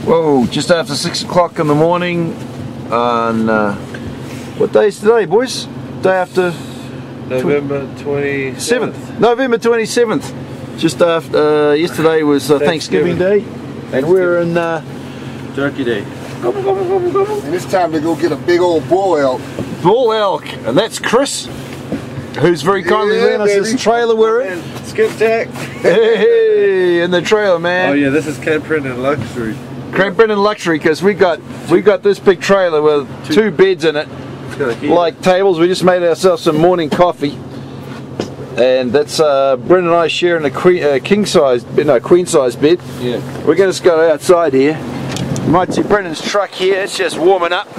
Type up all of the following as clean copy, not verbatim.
Whoa, just after 6 o'clock in the morning on, what day is today, boys? Day after? November 27th. November 27th. Just after, yesterday was Thanksgiving Day, and we're in Turkey Day. And it's time to go get a big old bull elk. Bull elk, and that's Chris, who's very kindly lent us this trailer we're in. Skip Tack. Hey, in the trailer, man. Oh yeah, this is Camp Brendan Luxury. Camp Brendan Luxury, because we got this big trailer with two beds in it, like tables. We just made ourselves some morning coffee, and that's Brendan and I sharing a queen size bed. Yeah. We're going to go outside here. You might see Brendan's truck here. It's just warming up.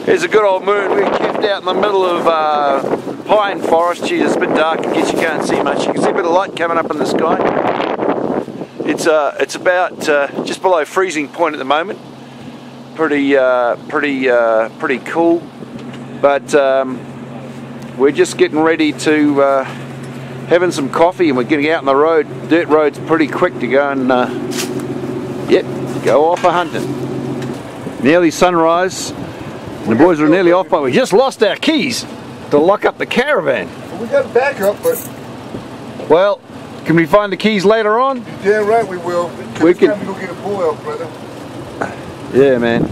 Here's a good old moon. We're camped out in the middle of pine forest. Geez, it's a bit dark. I guess you can't see much. You can see a bit of light coming up in the sky. It's about just below freezing point at the moment. Pretty cool. But we're just getting ready to having some coffee, and we're getting out on the road. Dirt road's pretty quick to go and go off a hunting. Nearly sunrise. And the boys are nearly off, but we just lost our keys to lock up the caravan. Well, we got a backup, but... Well, can we find the keys later on? Yeah, right, we will. We can. It's time to go get a bull elk, brother. Yeah, man.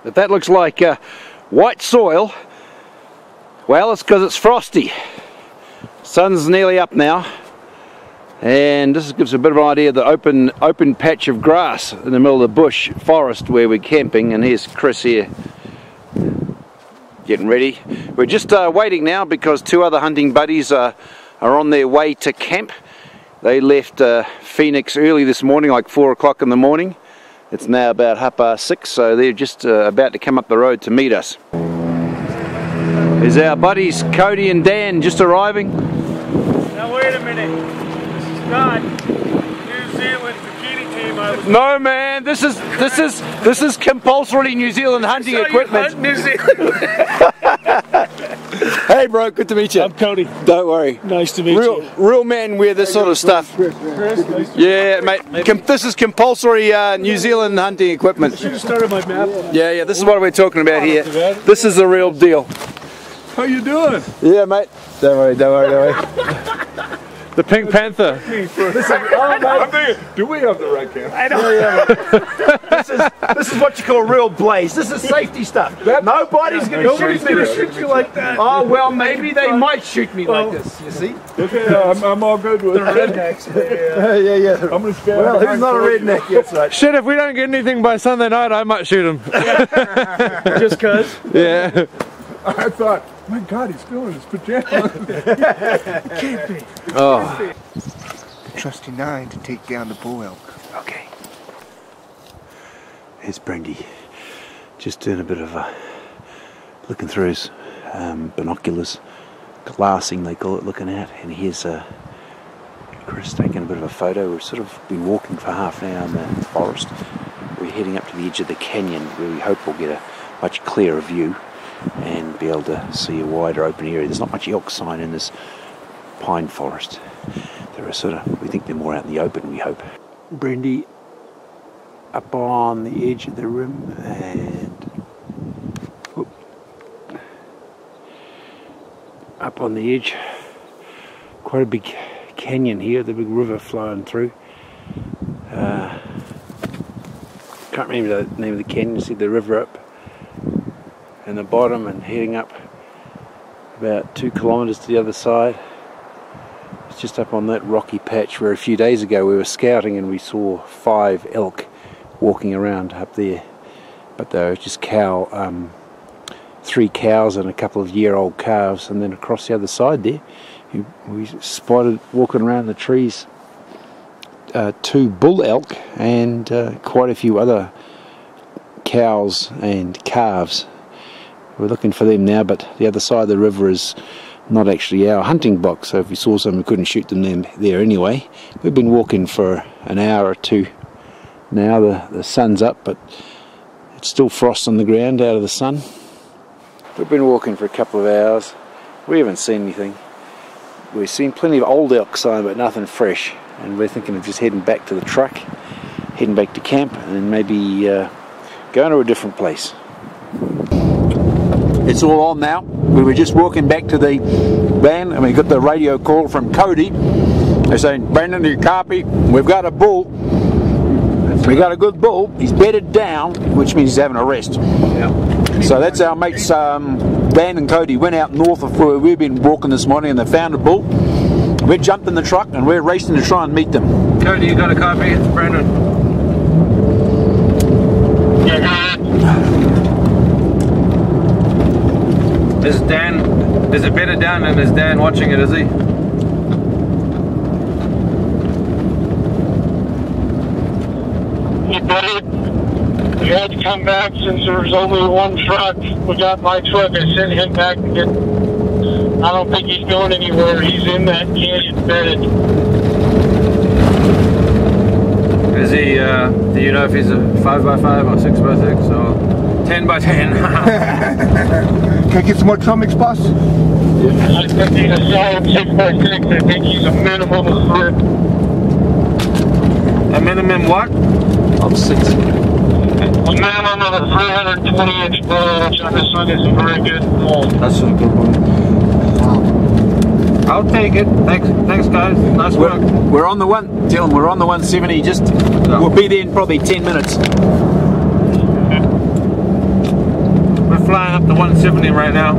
But that looks like white soil. Well, it's because it's frosty. Sun's nearly up now. And this gives a bit of an idea of the open patch of grass in the middle of the bush forest where we're camping. And here's Chris here, getting ready. We're just waiting now because two other hunting buddies are on their way to camp. They left Phoenix early this morning, like 4 o'clock in the morning. It's now about 6:30, so they're just about to come up the road to meet us. There's our buddies Cody and Dan just arriving. Now wait a minute. Not New Zealand bikini team. No, man, this is compulsorily New Zealand hunting equipment. New Zealand. Hey, bro, good to meet you. I'm Cody. Don't worry. Nice to meet you. Real men wear this sort of stuff. Yeah, mate. This is compulsory New Zealand hunting equipment. Should have started my map. Yeah. This is what we're talking about here. This is the real deal. How you doing? Yeah, mate. Don't worry. The Pink Panther. I'm thinking, do we have the right camera? I know. This is what you call real blaze. This is safety stuff. Nobody's going to shoot you like that. Oh, well, maybe they might shoot me like this, you see? Okay, I'm all good with the rednecks. Yeah. I'm going to stand. Well, who's not a redneck yet? Right. Shit, if we don't get anything by Sunday night, I might shoot him. Just cause? Yeah. I thought, my God, he's still in his pajamas. Can't be. Oh. Trusty 9 to take down the bull elk. Okay. Here's Brendy. Just doing a bit of looking through his binoculars. Glassing, they call it, looking out. And here's Chris taking a bit of a photo. We've sort of been walking for half an hour in the forest. We're heading up to the edge of the canyon where we hope we'll get a much clearer view and be able to see a wider open area. There's not much elk sign in this pine forest. There are we think they're more out in the open, we hope. Brendy up on the edge of the rim and up on the edge. Quite a big canyon here, the big river flowing through. Can't remember the name of the canyon. You see the river up in the bottom and heading up about 2 kilometres to the other side. It's just up on that rocky patch where a few days ago we were scouting and we saw 5 elk walking around up there, but they were just 3 cows and a couple of year-old calves. And then across the other side there we spotted walking around the trees 2 bull elk and quite a few other cows and calves. We're looking for them now, but the other side of the river is not actually our hunting box, so if we saw some we couldn't shoot them there anyway. We've been walking for an hour or two now. The sun's up, but it's still frost on the ground out of the sun. We've been walking for a couple of hours. We haven't seen anything. We've seen plenty of old elk sign, but nothing fresh. and we're thinking of just heading back to the truck, heading back to camp, and then maybe going to a different place. It's all on now. We were just walking back to the van and we got the radio call from Cody. They're saying, "Brendan, you copy? We've got a bull. We got a good bull. He's bedded down," which means he's having a rest. Yeah. So that's our mates, Dan and Cody, went out north of where we've been walking this morning and they found a bull. We jumped in the truck and we're racing to try and meet them. Cody, you got a copy? It's Brendan. Is Dan, is it bedded down and is Dan watching it, is he? Hey, buddy. We had to come back since there was only one truck. We got my truck. I sent him back to get... I don't think he's going anywhere. He's in that canyon bedded. Is he, do you know if he's a 5x5 or 6x6 or 10x10? Can I get some more comics, boss? I think he's a solid 6x6. I think he's a minimum of 3. A minimum what? Of 6. A minimum of a 320-inch bull, which on this one is a very good bull. That's a good one. I'll take it. Thanks guys. Nice work. We're on the one, Dylan, we're on the 170, just, we'll be there in probably 10 minutes. We're flying up to 170 right now.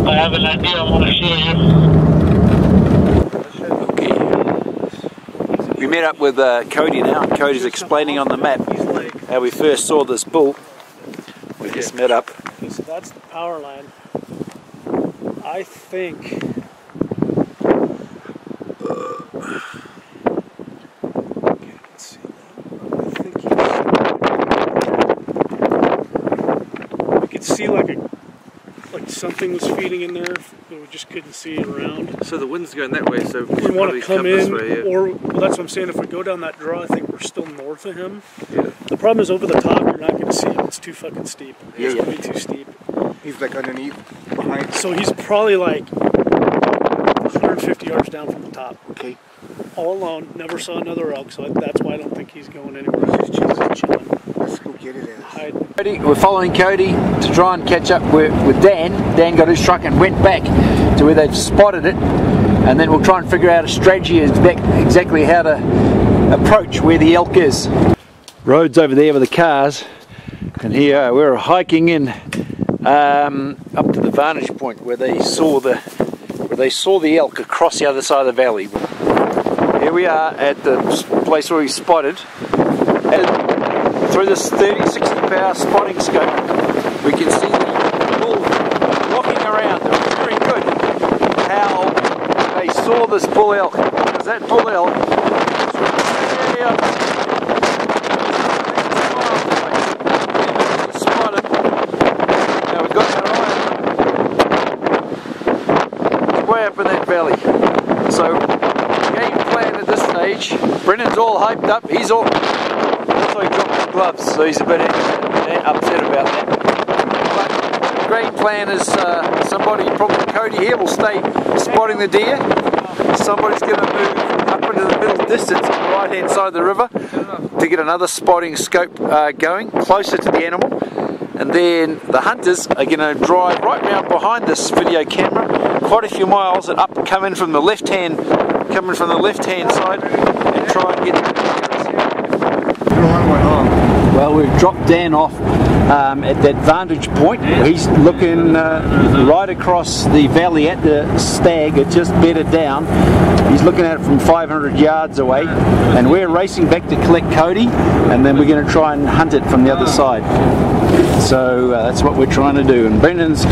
I have an idea I want to show you. Okay. We met up with Cody now, and Cody's explaining on the map how we first saw this bull. We just met up. So that's the power line. I think we could see like something was feeding in there, but we just couldn't see it around. So the wind's going that way, so We want to come in, this way, yeah. or well, that's what I'm saying. If we go down that draw, I think we're still north of him. Yeah. The problem is over the top, you're not going to see him. It's too fucking steep. Yeah, It's yeah. way too steep. He's like underneath, behind. So he's probably like 150 yards down from the top. Okay. All alone, never saw another elk, so that's why I don't think he's going anywhere. He's just chilling, Let's go get it. hiding. Cody, we're following Cody to try and catch up with Dan. Dan got his truck and went back to where they've spotted it, and then we'll try and figure out a strategy exactly how to approach where the elk is. Road's over there with the cars, and here we're hiking in up to the vantage point where they saw the elk across the other side of the valley. Here we are at the place where we spotted. And through this 30-60 power spotting scope, we can see the bull walking around. It was very good how they saw this bull elk, because that bull elk was way up. Spotted. Now we've got our eye way up in that valley. So game plan at this stage. Brendan's all hyped up. He's all. Also, he dropped his gloves, so he's a bit upset about that. But the game plan is somebody, probably Cody here, will stay spotting the deer. Somebody's going to move up into the middle distance on the right hand side of the river to get another spotting scope going closer to the animal. And then the hunters are going to drive right round behind this video camera, quite a few miles, and come in from the left hand side, and try and get. Well, we've dropped Dan off at that vantage point. He's looking right across the valley at the stag. It just bedded down. He's looking at it from 500 yards away, and we're racing back to collect Cody, and then we're going to try and hunt it from the other side. So that's what we're trying to do. And Brendan's,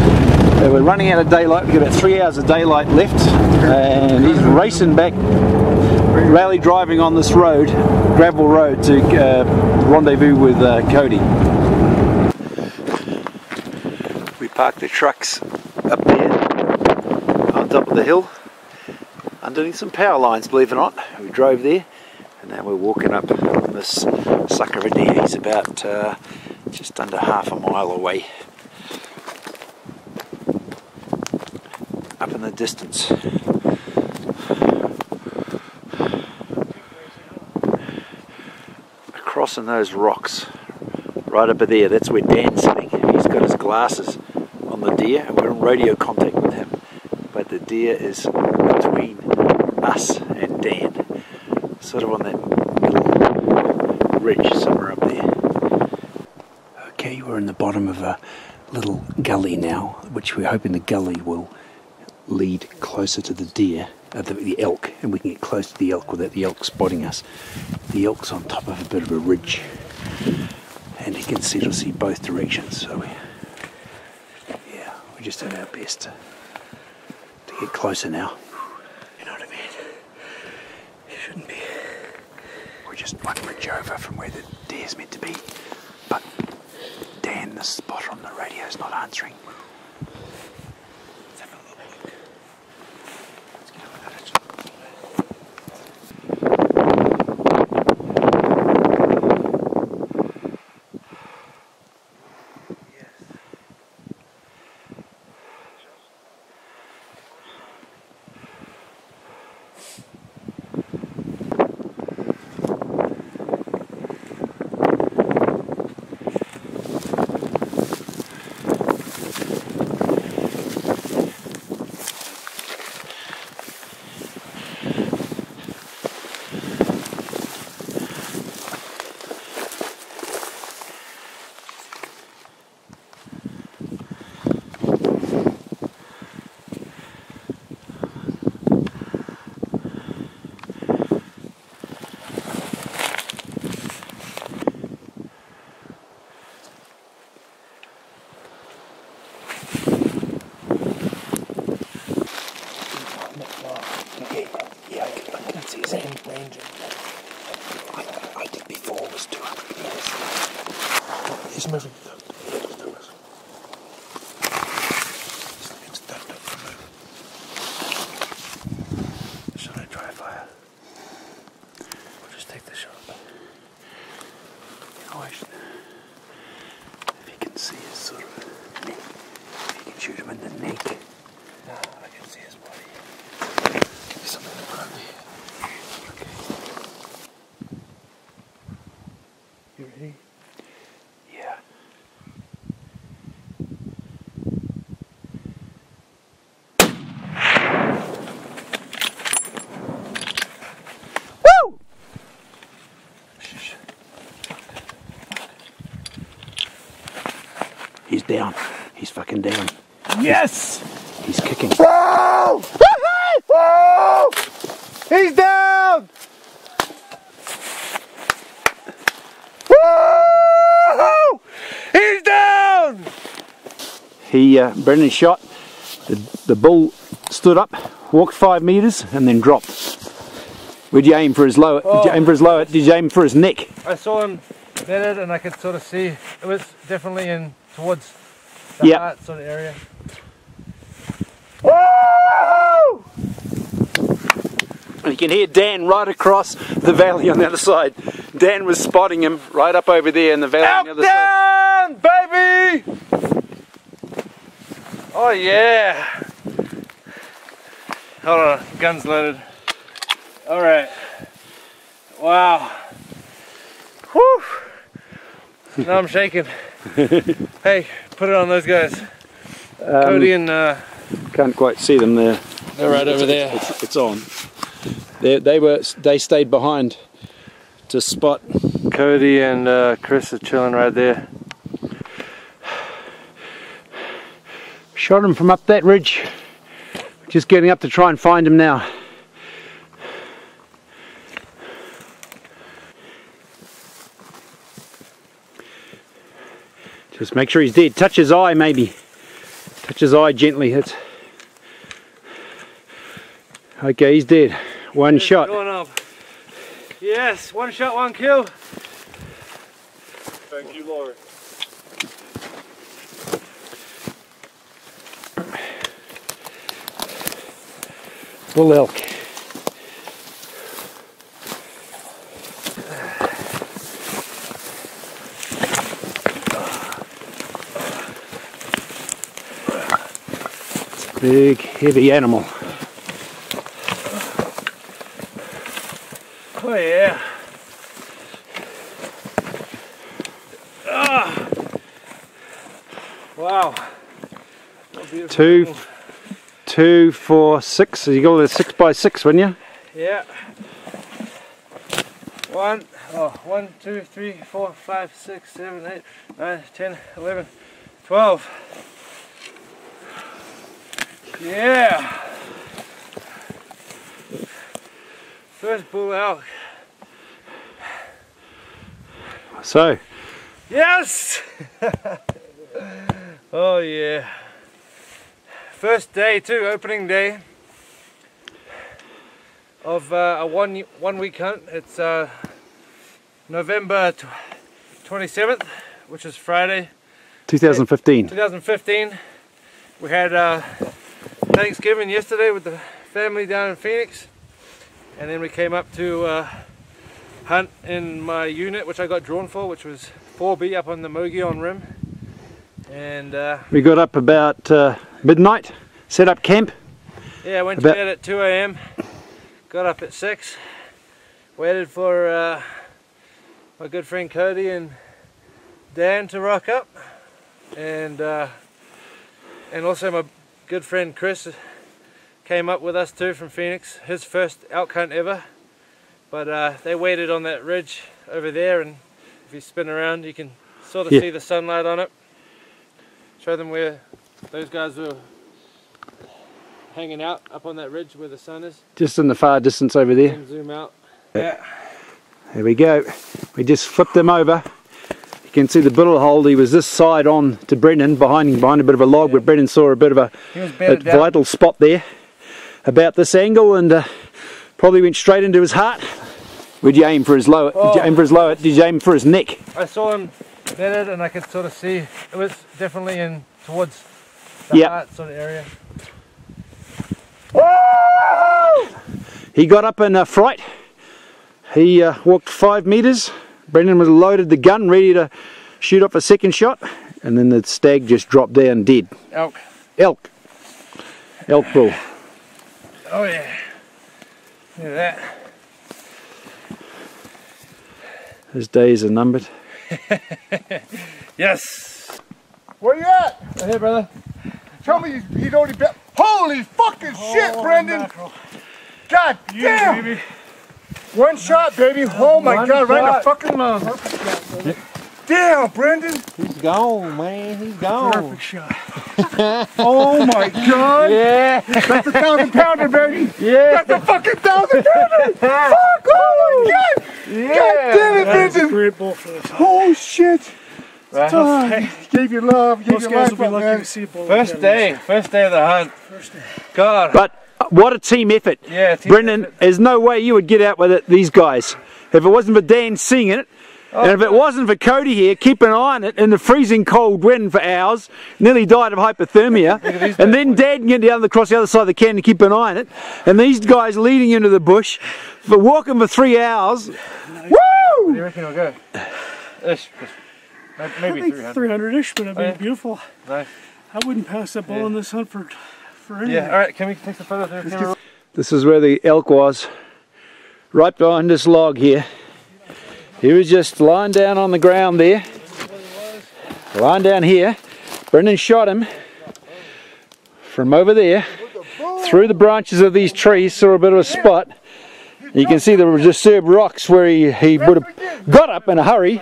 we're running out of daylight. We've got about 3 hours of daylight left, and he's racing back, rally driving on this road, gravel road, to rendezvous with Cody. We parked the trucks up there on top of the hill, underneath some power lines, believe it or not. We drove there, and now we're walking up this sucker of a deer. He's about just under half a mile away, up in the distance. crossing those rocks right over there. That's where Dan's sitting. He's got his glasses on the deer and we're in radio contact with him. But the deer is between us and Dan. Sort of on that little ridge somewhere up there. Okay, we're in the bottom of a little gully now, which we're hoping the gully will lead closer to the deer, the elk, and we can get close to the elk without the elk spotting us. The elk's on top of a bit of a ridge, and he can see both directions. So we just did our best to get closer now. You know what I mean? You shouldn't be. We're just one ridge over from where the deer's meant to be, but Dan, the spotter on the radio, is not answering. Let's have a look. Let's get over that. Yeah, I can see his range. I did before, was 200 meters. He's moving. Should I try fire? We'll just take the shot. If you can see his sort of neck, if you can shoot him in the neck. No, I can see his body. There's something in front of me. Okay. You ready? Yeah. Woo! He's down. He's fucking down. Yes! He's kicking. Whoa! Whoa! He's down! Whoa! He's down! Brendan shot. The bull stood up, walked 5 meters, and then dropped. Where'd you aim for his lower? Did you aim for his lower? Did you aim for his neck? I saw him bedded and I could sort of see it was definitely in towards the heart sort of area. Whoa! And you can hear Dan right across the valley on the other side. Dan was spotting him right up over there in the valley on the other side. Down, baby! Oh yeah! Hold on, gun's loaded. Alright. Wow. Whew! Now I'm shaking. Hey, put it on those guys. Cody and Can't quite see them there. they're right over there. It's on. They stayed behind to spot. Cody and Chris are chilling right there. Shot him from up that ridge. Just getting up to try and find him now. Just make sure he's dead. Touch his eye maybe. Touch his eye gently. That's okay, he's dead. One shot. Going up. Yes, one shot, one kill. Thank you, Lord. Bull elk. It's a big, heavy animal. Oh yeah. Wow. 2, 4, 6. So you got a 6 by 6, wouldn't you? Yeah. 1, 2, 3, 4, 5, 6, 7, 8, 9, 10, 11, 12. Yeah. First bull elk. So, Yes! Oh yeah. First day too, opening day of a one week hunt. It's November 27th, which is Friday. 2015. 2015. We had Thanksgiving yesterday with the family down in Phoenix, and then we came up to hunt in my unit, which I got drawn for, which was 4B up on the Mogollon Rim. And We got up about midnight, set up camp. yeah, went to bed at 2 AM, got up at 6, waited for my good friend Cody and Dan to rock up, and also my good friend Chris came up with us too from Phoenix, his first elk hunt ever. But they waited on that ridge over there, and if you spin around you can sort of see the sunlight on it. Show them where those guys were hanging out up on that ridge where the sun is. Just in the far distance over there. And zoom out. Yeah. There we go. We just flipped him over. You can see the bullet hole. He was this side on to Brendan, behind a bit of a log, where Brendan saw a bit of a vital spot there about this angle, and probably went straight into his heart. Would you aim for his lower? Did you aim for his lower? Did you aim for his neck? I saw him bedded, and I could sort of see it was definitely in towards the heart sort of area. He got up in a fright. He walked 5 meters. Brendan was loaded the gun, ready to shoot off a second shot, and then the stag just dropped down dead. Elk. Elk bull. Oh yeah. Look at that. His days are numbered. Yes. Where you at? Right here, brother. Tell me he's already been. Holy fucking shit, Brendan! Mackerel. God damn! Baby. One shot, baby. Oh my God, right in the fucking lung. Damn, Brendan. He's gone, man. He's gone. Perfect shot. Oh my God. Yeah. That's a 1,000-pounder, baby. Yeah. That's a fucking 1,000-pounder. Fuck! Oh my God! Yeah. God damn it, That's a Brendan! great bull for this. Oh shit! Right. Oh, gave you love, gave Most you guys life, will be lucky man. to see a bull. First like that. day of the hunt. First day. God. But what a team effort. Yeah, team Brendan, effort. there's no way you would get out with it, these guys. If it wasn't for Dan seeing it, and if it wasn't for Cody here, keeping an eye on it in the freezing cold wind for hours, nearly died of hypothermia, and then Dad getting down across the other side of the can to keep an eye on it, and these guys leading into the bush, for walking for 3 hours. Woo! What do you reckon it'll go? Ish. Maybe I think 300. 300-ish, but it'd be Oh, yeah. beautiful. Nice. I wouldn't pass that bull in this hunt for anything. Yeah, alright, can we take the photo there? This is where the elk was, right behind this log here. He was just lying down on the ground there, lying down here. Brendan shot him from over there, through the branches of these trees, saw a bit of a spot. You can see the disturbed rocks where he would have got up in a hurry.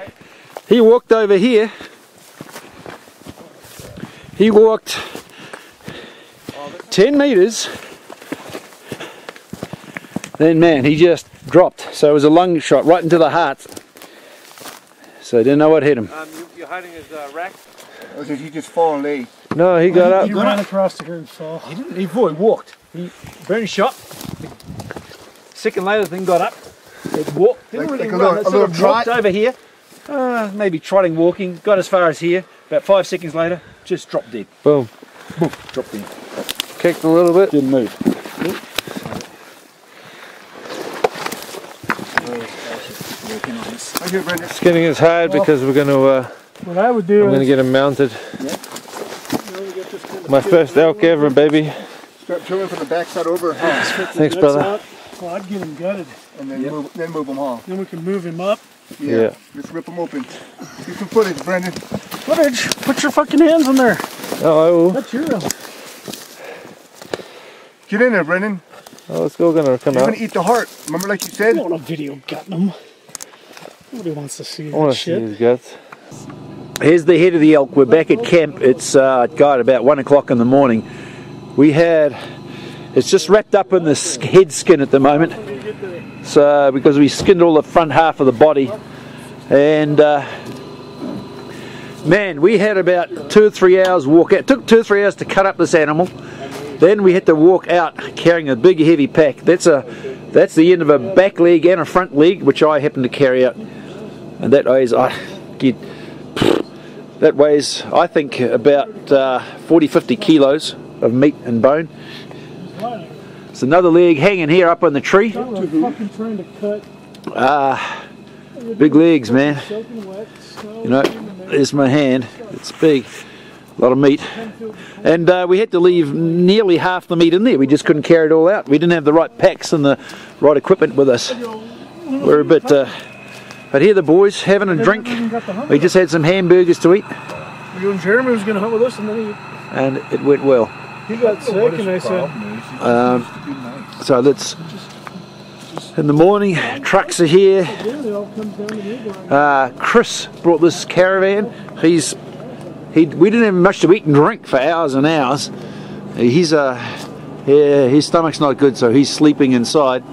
He walked over here. He walked 10 meters. Then man, he just dropped. So it was a lung shot right into the heart. So I didn't know what hit him. You're hiding his rack? Or did he just fall and lay? No, he got up. He ran across the and fell. He didn't. He walked. Brendan shot. Second later, the thing got up. It walked. Didn't Like- really like a run. little- It a sort of little walked trot? over here. Maybe trotting, walking. Got as far as here. About 5 seconds later, just dropped dead. Boom. Boom. Dropped dead. Kicked a little bit. Didn't move. Right here, Brendan. Skinning his hide because we're going to. What I would do I'm going to is get him mounted. My first elk ever, baby. Start trimming from the backside over, Thanks, brother. Well, I'd get him gutted. and then move them all. Then we can move him up. Yeah. Just rip them open. Get some footage, Brendan. Footage. Put your fucking hands in there. Oh, That's your elk. Get in there, Brendan. oh, it's all gonna come You're out. gonna eat the heart. Remember, like you said. I want a video gutting them. Nobody wants to see I that want to see shit. his guts. Here's the head of the elk. We're back at camp. It's God, about 1 o'clock in the morning. It's just wrapped up in this head skin at the moment. So because we skinned all the front half of the body, and man, we had about 2 or 3 hours walk out. It took 2 or 3 hours to cut up this animal. Then we had to walk out carrying a big heavy pack. That's the end of a back leg and a front leg, which I happen to carry out, and that weighs I think about 40-50 kilos of meat and bone. It's another leg hanging here up on the tree. Fucking trying to cut. Big legs, man. Soaking wet, snow. You know, there's my hand. It's big. A lot of meat. And we had to leave nearly half the meat in there. We just couldn't carry it all out. We didn't have the right packs and the right equipment with us. We're a bit... but here the boys having a drink. We just had some hamburgers to eat. You and Jeremy was going to hunt with us, and then And it went well. he got sick, and I said, So let's... In the morning, trucks are here. yeah, it all comes down to me. Chris brought this caravan. We didn't have much to eat and drink for hours and hours. His stomach's not good, so he's sleeping inside.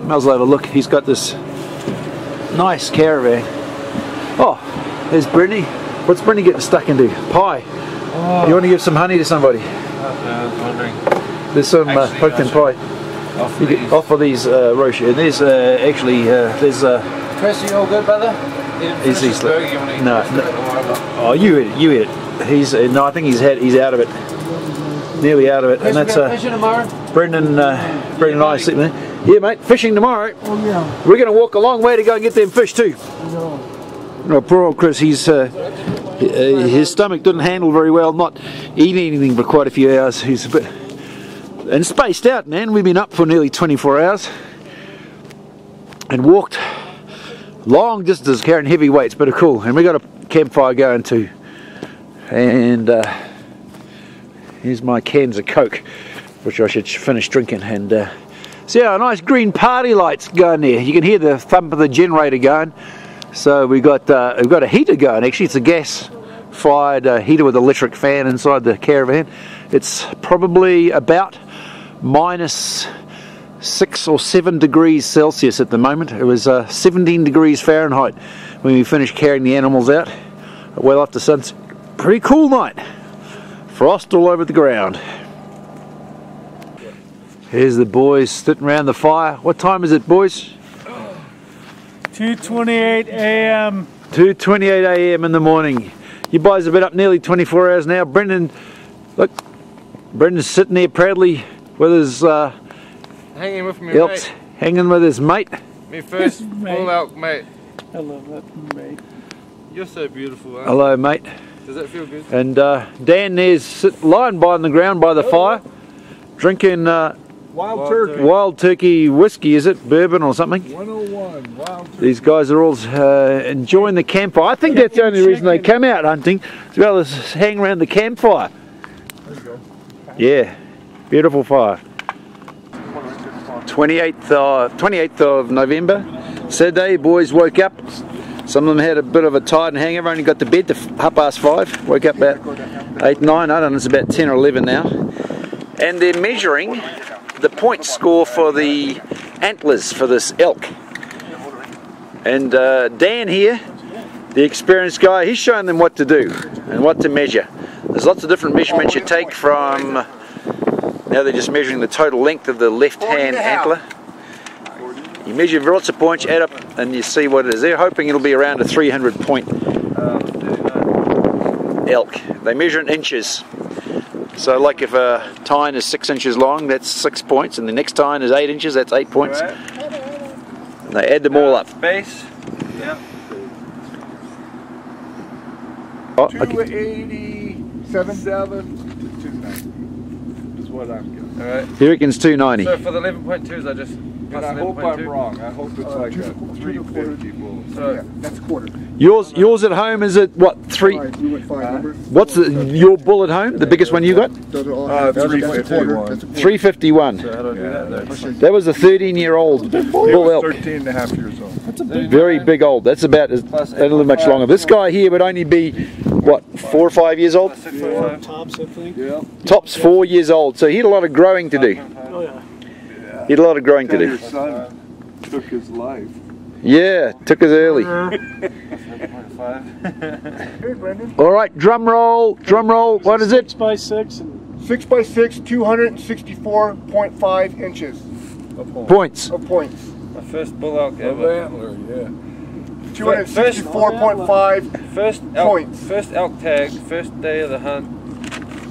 Might as well have a look. He's got this nice caravan. Oh, there's Brittany. What's Brittany getting stuck into? Pie. Oh. You want to give some honey to somebody? I was wondering. There's some pumpkin pie. Off of these Roche. And there's there's Chris, you all good, brother? He's no. Oh, you eat it. You eat it. No, I think he's out of it. Nearly out of it. Chris, And that's fishing tomorrow? Brendan and I sleeping there. Yeah, mate. Fishing tomorrow. Oh, yeah. We're going to walk a long way to go and get them fish too. No, poor old Chris. His stomach didn't handle very well. Not eating anything for quite a few hours. He's a bit and spaced out, man. We've been up for nearly 24 hours and walked long distances carrying heavy weights, but cool. And we got a campfire going too. And here's my cans of Coke, which I should finish drinking. And see how nice green party lights going there. You can hear the thump of the generator going. So we've got a heater going. Actually, it's a gas-fired heater with an electric fan inside the caravan. It's probably about -6 or 7 degrees Celsius at the moment. It was 17 degrees Fahrenheit when we finished carrying the animals out. Well after sunset. Pretty cool night. Frost all over the ground. Here's the boys sitting around the fire. What time is it, boys? 2:28 a.m. 2:28 a.m. in the morning. You boys have been up nearly 24 hours now. Brendan, look, Brendan's sitting there proudly with his Hanging with me, elks, mate. hanging with his mate. Me first Mate. full elk, mate. I love that, mate. You're so beautiful, aren't Hello, mate. you? Does that feel good? And Dan there's lying by on the ground by the fire, drinking Wild turkey. wild turkey whiskey, is it? Bourbon or something? 101. Wild turkey. These guys are all enjoying the campfire. I think that's the only reason they come out hunting, as well as hang around the campfire. There you go. Yeah, beautiful fire. 28th of November, Saturday, boys woke up. Some of them had a bit of a tired hangover, only got to bed to 5:30. Woke up about 8, 9, I don't know, it's about 10 or 11 now. And they're measuring the point score for the antlers for this elk. And Dan here, the experienced guy, he's showing them what to do and what to measure. There's lots of different measurements you take from, now they're just measuring the total length of the left hand antler. You measure lots of points, add up, and you see what it is. They're hoping it'll be around a 300 point elk. They measure in inches. So like if a tine is 6 inches long, that's 6 points, and the next tine is 8 inches, that's 8 points. And they add them all up. Base. Yeah. Oh, okay. 287 to 290 is what I'm getting. Alright. He reckons 290. So for the 11.2s, I just plus And I hope I'm 11.2. wrong. I hope it's like a 350 bull. Yeah, that's a quarter. Yours at home is at what, 3? Five, we went 5, remember? What's your bull at home? The biggest one you got? Those are all That's a 351. 351. So how do I do that though? That was a 13-year-old It bull was elk. 13 and a half years old. Very big old. That's about a little much longer. This guy here would only be, what, 4 or 5 years old? 6.5. Tops, I think. Yeah. Tops 4 years old. So he had a lot of growing to do. Oh yeah. He had a lot of growing to Your do. son took his life. Yeah, took us early. 7.5. Hey, Brendan. All right, drum roll. What is it? 6x6 and 6x6, 264.5 inches Points. of points. My first bull elk Of ever. antler, yeah. 264.5 First elk, Points. first elk tag, first day of the hunt.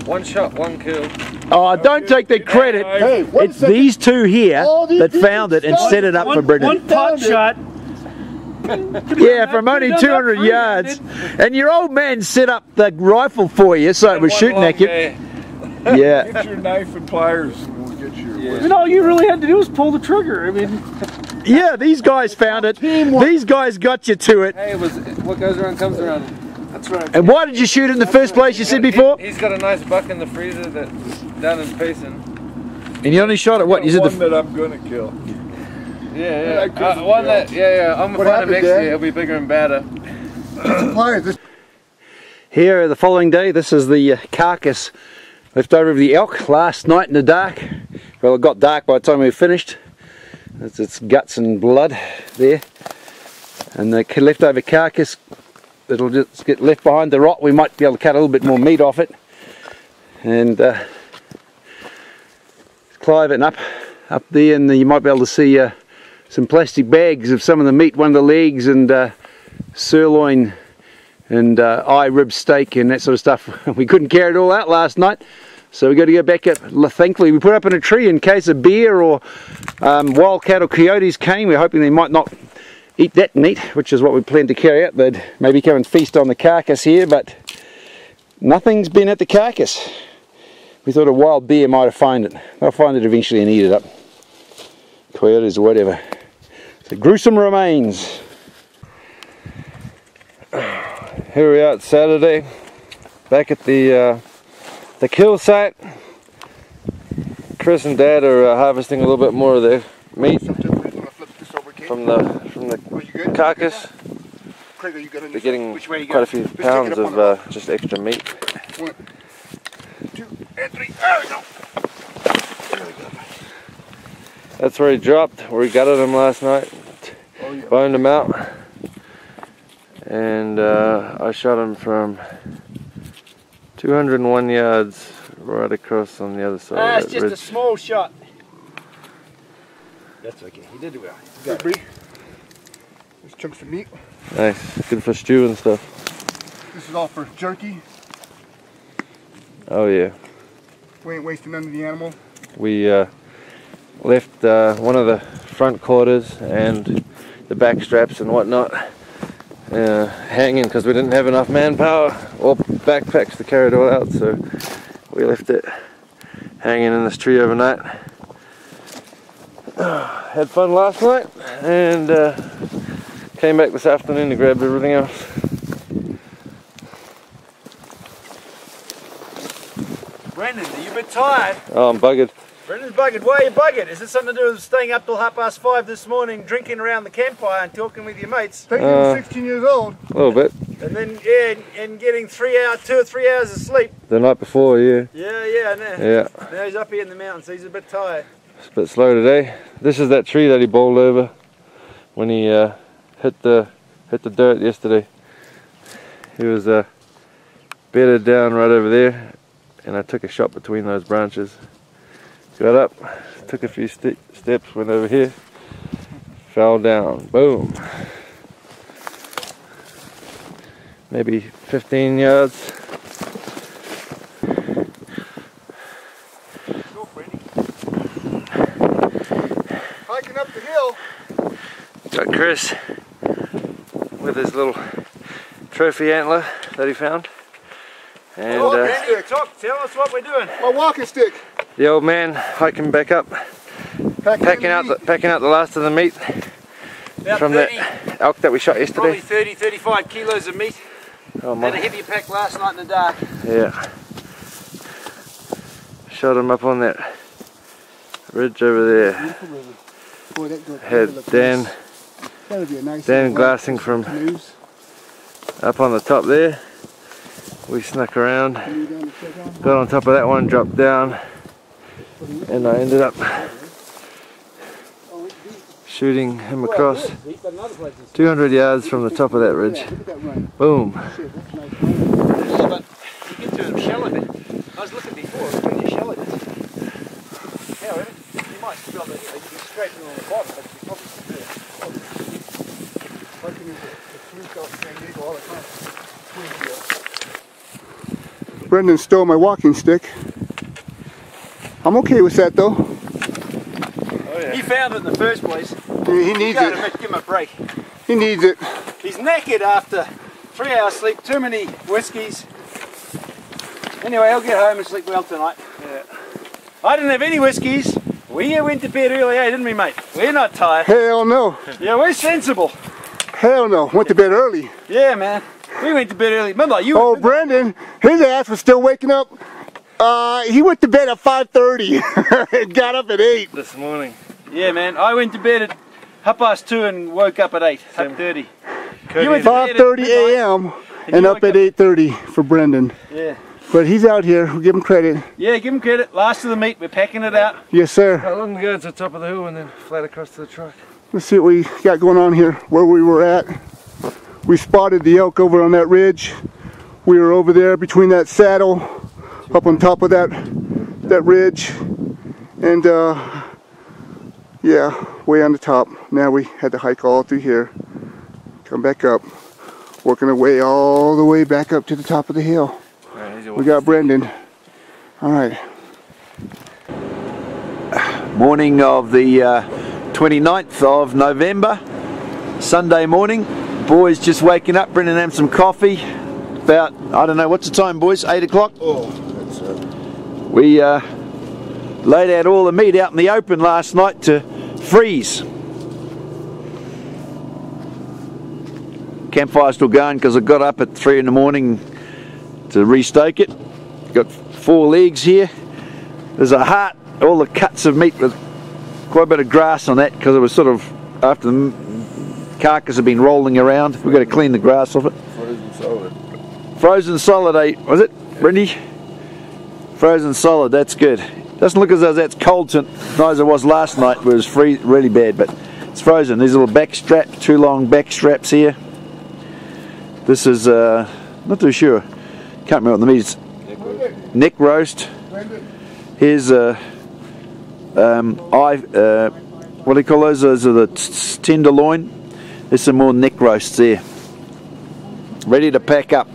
One shot, one kill. Oh, don't take the credit. Hey, one It's second. these two here All these that people found it and started set it up for Brendan. one pot shot. Yeah, from only 200 yards. And your old man set up the rifle for you so it was One shooting long at you. day. Yeah. Get your knife and pliers and we'll get your And all you really had to do was pull the trigger. I mean, Yeah, these guys found it. These guys got you to it. Hey, it was what goes around comes around. That's right. And why did you shoot it in the first place, you said before? He's got a nice buck in the freezer that's down in Payson. And you only shot it, what? You said one the... that I'm gonna kill. Yeah, I couldn't one tell. that, yeah. I'm What gonna find him happened, next Dad? year. He'll be bigger and badder. Pliers, this Here, the following day, this is the carcass left over of the elk last night in the dark. Well, it got dark by the time we finished. That's its guts and blood there. And the leftover carcass, it'll just get left behind the rot. We might be able to cut a little bit more meat off it. And Clive it up there, and you might be able to see some plastic bags of some of the meat, one of the legs and sirloin and eye rib steak and that sort of stuff. We couldn't carry it all out last night, so we got to go back up. Thankfully we put up in a tree in case a bear or wildcat or coyotes came. We're hoping they might not eat that meat, which is what we planned to carry out. They'd maybe come and feast on the carcass here, but nothing's been at the carcass. We thought a wild bear might have found it. They'll find it eventually and eat it up. Coyotes or whatever. So gruesome remains. Here we are at Saturday, back at the kill site. Chris and Dad are harvesting a little bit more of their meat from the carcass. They're getting quite a few pounds of just extra meat. 1, 2, and 3. There we go. That's where he dropped, where we gutted him last night. Oh, yeah. Boned him out. And I shot him from 201 yards right across on the other side that's of that just a ridge. small shot. That's okay, he did well. Good, Bree. There's chunks of meat. Nice, good for stew and stuff. This is all for jerky. Oh yeah. We ain't wasting none of the animal. We left one of the front quarters and the back straps and whatnot hanging because we didn't have enough manpower or backpacks to carry it all out, so we left it hanging in this tree overnight. Had fun last night and came back this afternoon to grab everything else. Brendan, are you a bit tired? Oh, I'm buggered. Brendan's buggered. Why are you buggered? Is this something to do with staying up till 5:30 this morning, drinking around the campfire and talking with your mates? Thank you, 16 years old. A little bit. And then, yeah, and getting 2 or 3 hours of sleep. The night before, yeah. Yeah, now. Yeah. Now he's up here in the mountains, so he's a bit tired. It's a bit slow today. This is that tree that he bowled over when he hit the dirt yesterday. He was bedded down right over there, and I took a shot between those branches. Got up, took a few steps, went over here, fell down. Boom. Maybe 15 yards. Go, Brady. Hiking up the hill. Got Chris with his little trophy antler that he found. And Tell us what we're doing. My walking stick. the old man hiking back up Packing out the last of the meat from that elk that we shot yesterday. Probably 30-35 kilos of meat. Oh my. Had a heavy pack last night in the dark. Yeah. Shot him up on that ridge over there. Had Dan glassing from up on the top there. We snuck around, got on top of that one, dropped down, and I ended up shooting him across 200 yards from the top of that ridge. Boom. But you get to him shallow bit. I was looking before, it was pretty shallow bit. However, you might still be, you can scrape it on the bottom, but you probably still do it. Brendan stole my walking stick. I'm okay with that though. Oh, yeah. He found it in the first place. He needs it. Give him a break. He needs it. He's knackered after 3 hours sleep, too many whiskies. Anyway, I'll get home and sleep well tonight. Yeah. I didn't have any whiskies. We went to bed early, didn't we, mate? We're not tired. Hell no. Yeah, we're sensible. Hell no. Went to bed early. Yeah, man. We went to bed early. Remember, you. Oh, Brendan, his ass was still waking up. He went to bed at 5:30 and got up at 8. This morning. Yeah, man. I went to bed at 2:30 and woke up at 8, 8:30. You went 5:30 a.m. and up at 8:30 for Brendan. Yeah. But he's out here. We'll give him credit. Yeah, give him credit. Last of the meat. We're packing it out. Yes, sir. How long to go to the top of the hill and then flat across to the truck? Let's see what we got going on here, where we were at. We spotted the elk over on that ridge. We were over there between that saddle, up on top of that ridge. And yeah, way on the top. Now we had to hike all through here, come back up, working our way all the way back up to the top of the hill. We got Brendan. All right. Morning of the 29th of November, Sunday morning. Boys just waking up, Brendan having some coffee. About, I don't know, what's the time, boys? 8 o'clock? Oh, that's it. We laid out all the meat out in the open last night to freeze. Campfire's still going because I got up at 3 in the morning to restoke it. Got 4 legs here. There's a heart, all the cuts of meat with quite a bit of grass on that because it was sort of after the carcass had been rolling around. We've got to clean the grass off it. Frozen solid. Frozen solid, was it, Brendy? Frozen solid, that's good. Doesn't look as though that's cold tonight as it was last night. It was really bad, but it's frozen. These little back straps, 2 long back straps here. This is, not too sure. Can't remember what the meat is. Neck roast. Here's what do you call those? Those are the tenderloin. There's some more neck roasts there. Ready to pack up.